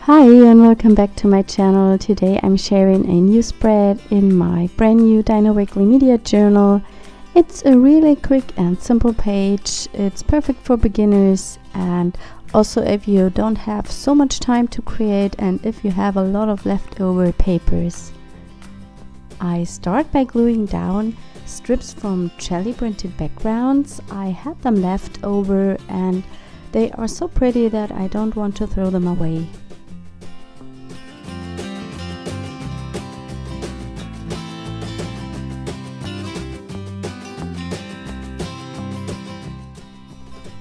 Hi and welcome back to my channel. Today I'm sharing a new spread in my brand new Dina Wakley Media Journal. It's a really quick and simple page. It's perfect for beginners and also if you don't have so much time to create and if you have a lot of leftover papers. I start by gluing down strips from Gelli printed backgrounds. I had them left over and they are so pretty that I don't want to throw them away.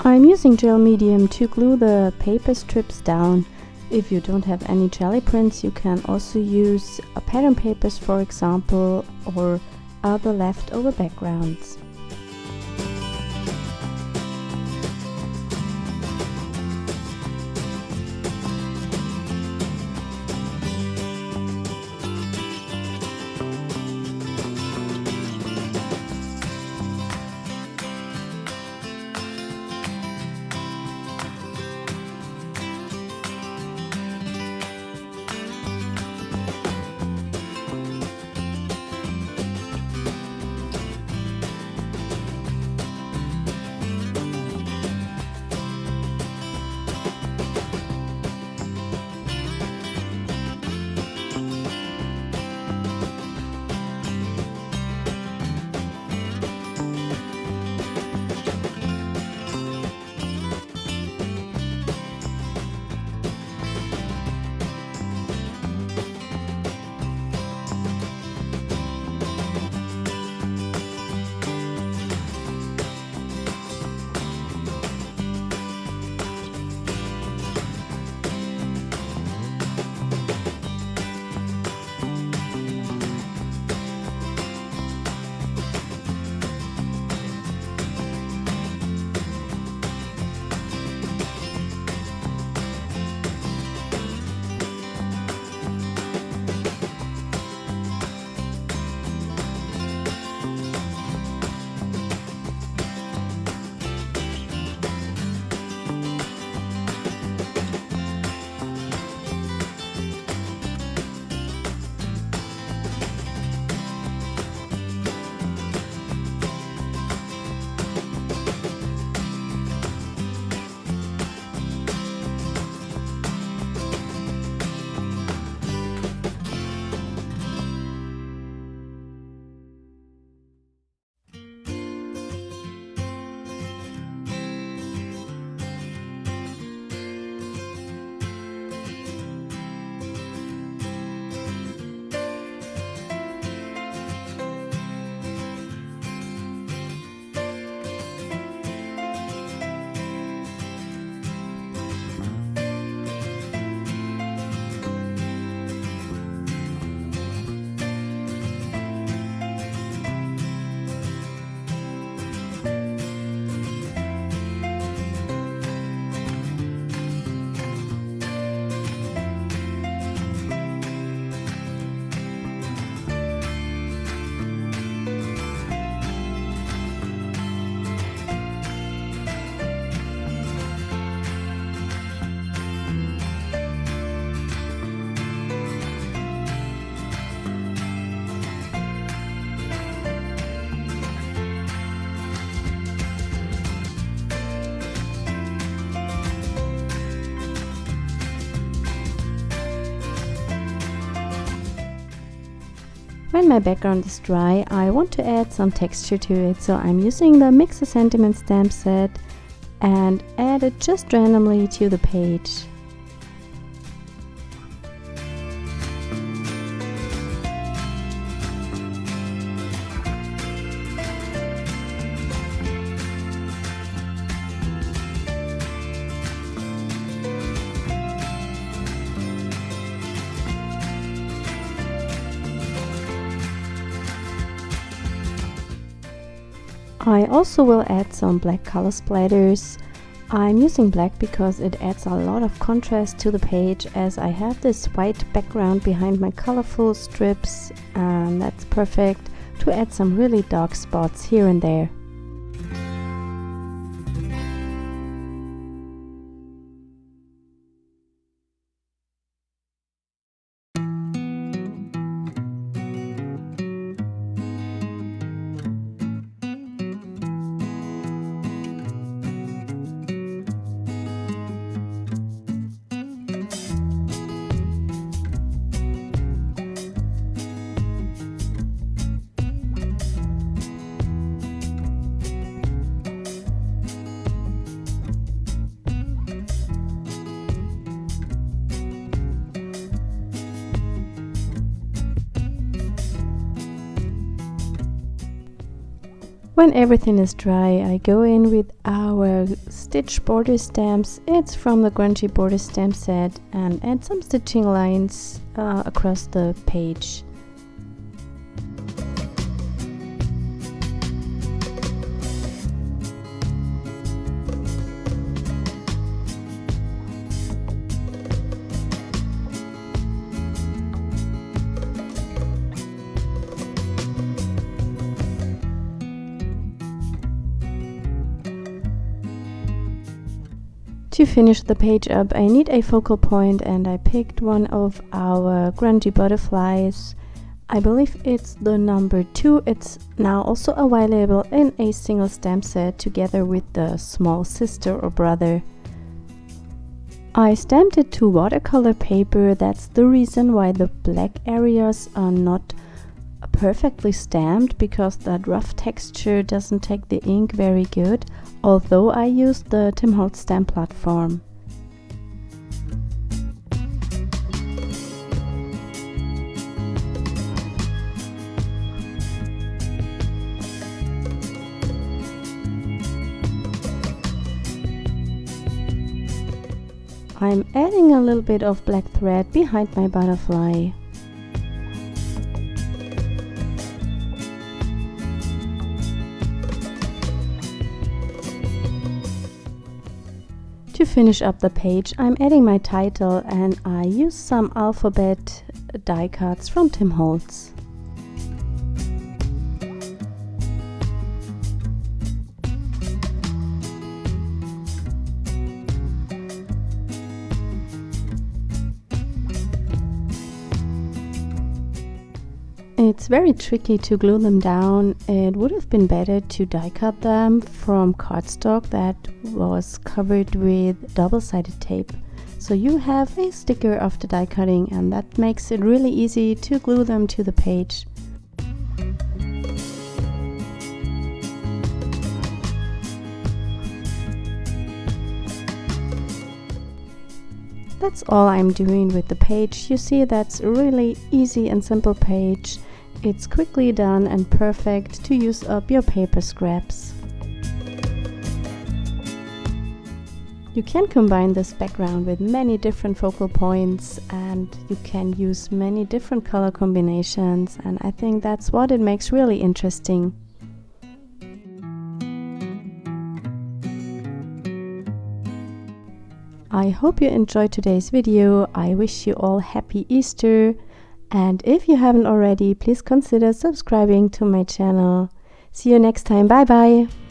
I'm using gel medium to glue the paper strips down. If you don't have any Gelli prints, you can also use pattern papers, for example, or other leftover backgrounds. When my background is dry, I want to add some texture to it, so I'm using the Mix a Sentiment stamp set and add it just randomly to the page. I also will add some black color splatters. I'm using black because it adds a lot of contrast to the page, as I have this white background behind my colorful strips, and that's perfect to add some really dark spots here and there. When everything is dry, I go in with our stitch border stamps. It's from the grungy border stamp set, and add some stitching lines across the page. To finish the page up, I need a focal point, and I picked one of our grungy butterflies. I believe it's the number 2. It's now also available in a single stamp set together with the small sister or brother. I stamped it to watercolor paper. That's the reason why the black areas are not perfectly stamped, because that rough texture doesn't take the ink very good, although I used the Tim Holtz stamp platform. I'm adding a little bit of black thread behind my butterfly. To finish up the page, I'm adding my title, and I use some alphabet die cuts from Tim Holtz. It's very tricky to glue them down. It would have been better to die cut them from cardstock that was covered with double-sided tape. So you have a sticker of the die cutting, and that makes it really easy to glue them to the page. That's all I'm doing with the page. You see, that's a really easy and simple page. It's quickly done and perfect to use up your paper scraps. You can combine this background with many different focal points, and you can use many different color combinations, and I think that's what it makes really interesting. I hope you enjoyed today's video. I wish you all happy Easter, and if you haven't already, please consider subscribing to my channel. See you next time. Bye bye!